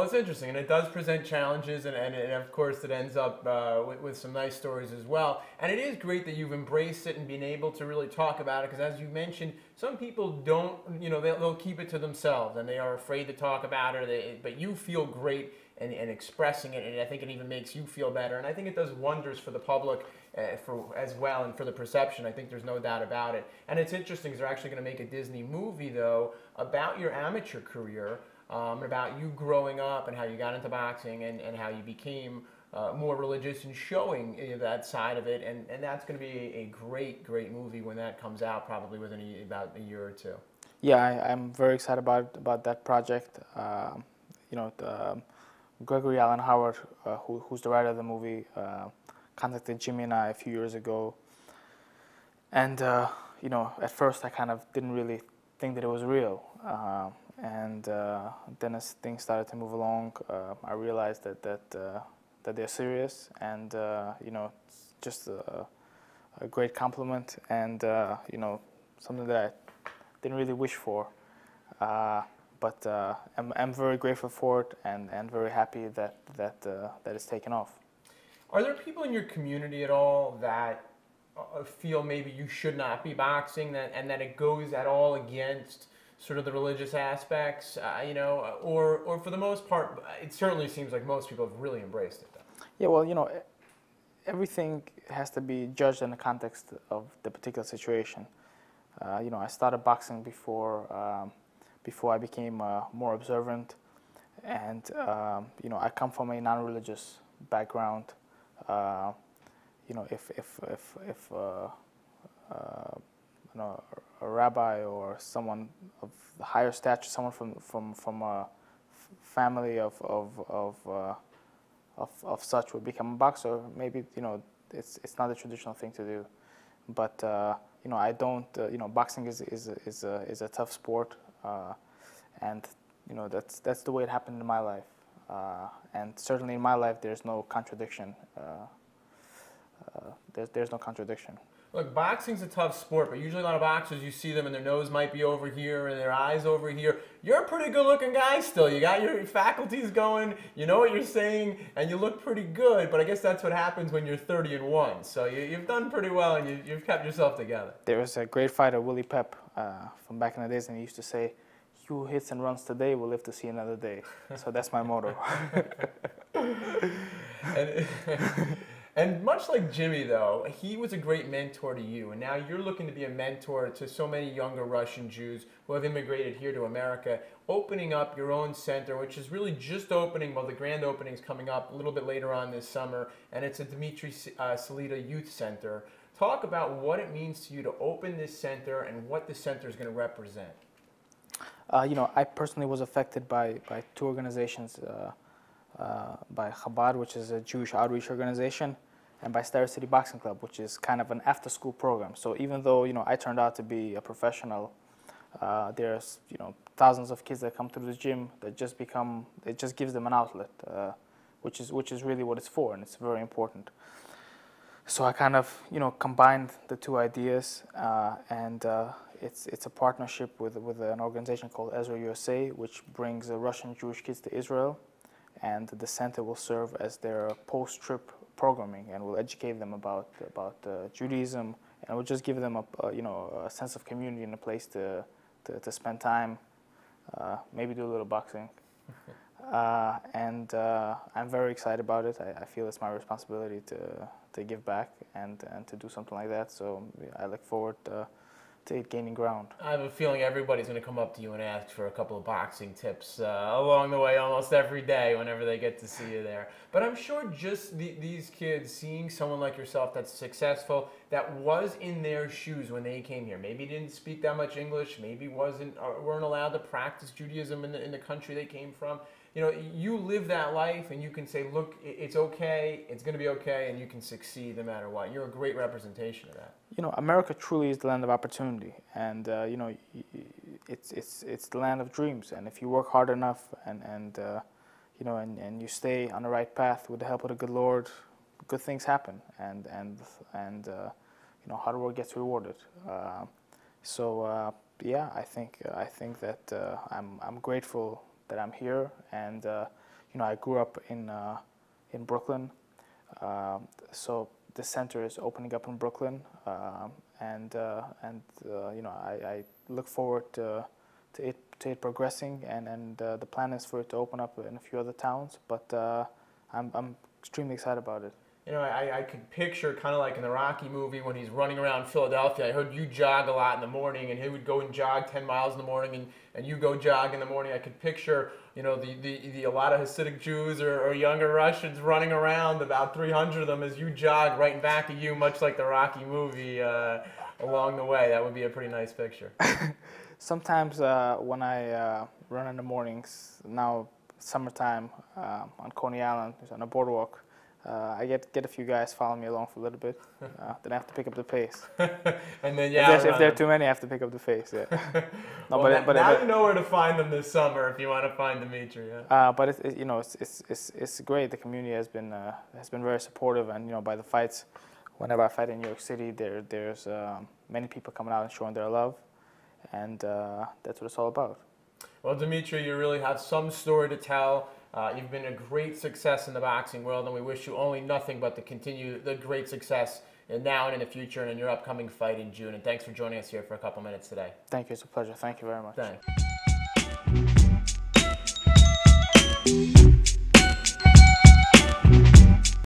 it's interesting, and it does present challenges, and of course it ends up with some nice stories as well. And it is great that you've embraced it and been able to really talk about it, because as you mentioned, some people don't, they'll keep it to themselves, and they are afraid to talk about it, but you feel great and expressing it, and I think it even makes you feel better. And I think it does wonders for the public as well, and for the perception. I think there's no doubt about it. And it's interesting because they're actually going to make a Disney movie, though, about your amateur career, about you growing up and how you got into boxing and how you became more religious and showing that side of it. And that's going to be a great, great movie when that comes out, probably within about a year or two. Yeah, I'm very excited about that project. Gregory Allen Howard, who's the writer of the movie, contacted Jimmy and I a few years ago. And, at first I kind of didn't really think that it was real. Then as things started to move along, I realized that they're serious, and it's just a great compliment, and something that I didn't really wish for. But I'm very grateful for it, and very happy that it's taken off. Are there people in your community at all that feel maybe you should not be boxing, and that it goes at all against sort of the religious aspects, or for the most part, it certainly seems like most people have really embraced it, though. Yeah, well, everything has to be judged in the context of the particular situation. I started boxing before I became more observant, and I come from a non-religious background. If a rabbi or someone of higher stature, someone from a family of such would become a boxer, maybe it's not a traditional thing to do. But I don't. Boxing is a tough sport, and that's the way it happened in my life. And certainly in my life, there's no contradiction. There's no contradiction. Look, boxing's a tough sport, but usually a lot of boxers, you see them and their nose might be over here and their eyes over here. You're a pretty good-looking guy still. You got your faculties going, you know what you're saying, and you look pretty good, but I guess that's what happens when you're 30-1. So you've done pretty well, and you've kept yourself together. There was a great fighter, Willie Pep, from back in the days, and he used to say, "He who hits and runs today will live to see another day." So that's my motto. And much like Jimmy, though, he was a great mentor to you, and now you're looking to be a mentor to so many younger Russian Jews who have immigrated here to America, opening up your own center, which is really just opening. Well, the grand opening is coming up a little bit later on this summer, and it's a Dmitriy Salita Youth Center. Talk about what it means to you to open this center and what the center is going to represent. I personally was affected by two organizations, by Chabad, which is a Jewish outreach organization, and by Star City Boxing Club, which is kind of an after-school program. So even though I turned out to be a professional, there's thousands of kids that come through the gym that it just gives them an outlet, which is really what it's for, and it's very important. So I kind of combined the two ideas, and it's a partnership with an organization called Ezra USA, which brings Russian Jewish kids to Israel, and the center will serve as their post-trip programming, and will educate them about Judaism, and will just give them a sense of community and a place to spend time, maybe do a little boxing. I'm very excited about it. I feel it's my responsibility to give back and to do something like that. So I look forward to it gaining ground. I have a feeling everybody's going to come up to you and ask for a couple of boxing tips along the way almost every day whenever they get to see you there. But I'm sure just these kids, seeing someone like yourself that's successful, that was in their shoes when they came here, maybe didn't speak that much English, maybe weren't allowed to practice Judaism in the country they came from. You live that life, and you can say, look, it's okay, it's going to be okay, and you can succeed no matter what. You're a great representation of that. America truly is the land of opportunity, and it's the land of dreams. And if you work hard enough, and you stay on the right path with the help of the good Lord, good things happen, and hard work gets rewarded. Yeah, I think that I'm grateful that I'm here, and I grew up in Brooklyn, so the center is opening up in Brooklyn, and I look forward to it progressing, and the plan is for it to open up in a few other towns, but I'm extremely excited about it. I could picture kind of like in the Rocky movie when he's running around Philadelphia. I heard you jog a lot in the morning, and he would go and jog 10 miles in the morning, and you go jog in the morning. I could picture, a lot of Hasidic Jews or younger Russians running around, about 300 of them, as you jog right in back of you, much like the Rocky movie along the way. That would be a pretty nice picture. Sometimes when I run in the mornings, now summertime on Coney Island, on a boardwalk, I get a few guys following me along for a little bit. Then I have to pick up the pace. And then if there are too many, I have to pick up the pace. Yeah. No, well, but now you know where to find them this summer if you want to find Dmitry. Yeah. But it's great. The community has been very supportive, and by the fights, whenever I fight in New York City, there's many people coming out and showing their love, and that's what it's all about. Well, Dmitry, you really have some story to tell. You've been a great success in the boxing world, and we wish you only nothing but to continue the great success now and in the future and in your upcoming fight in June. And thanks for joining us here for a couple minutes today. Thank you. It's a pleasure. Thank you very much. Thanks.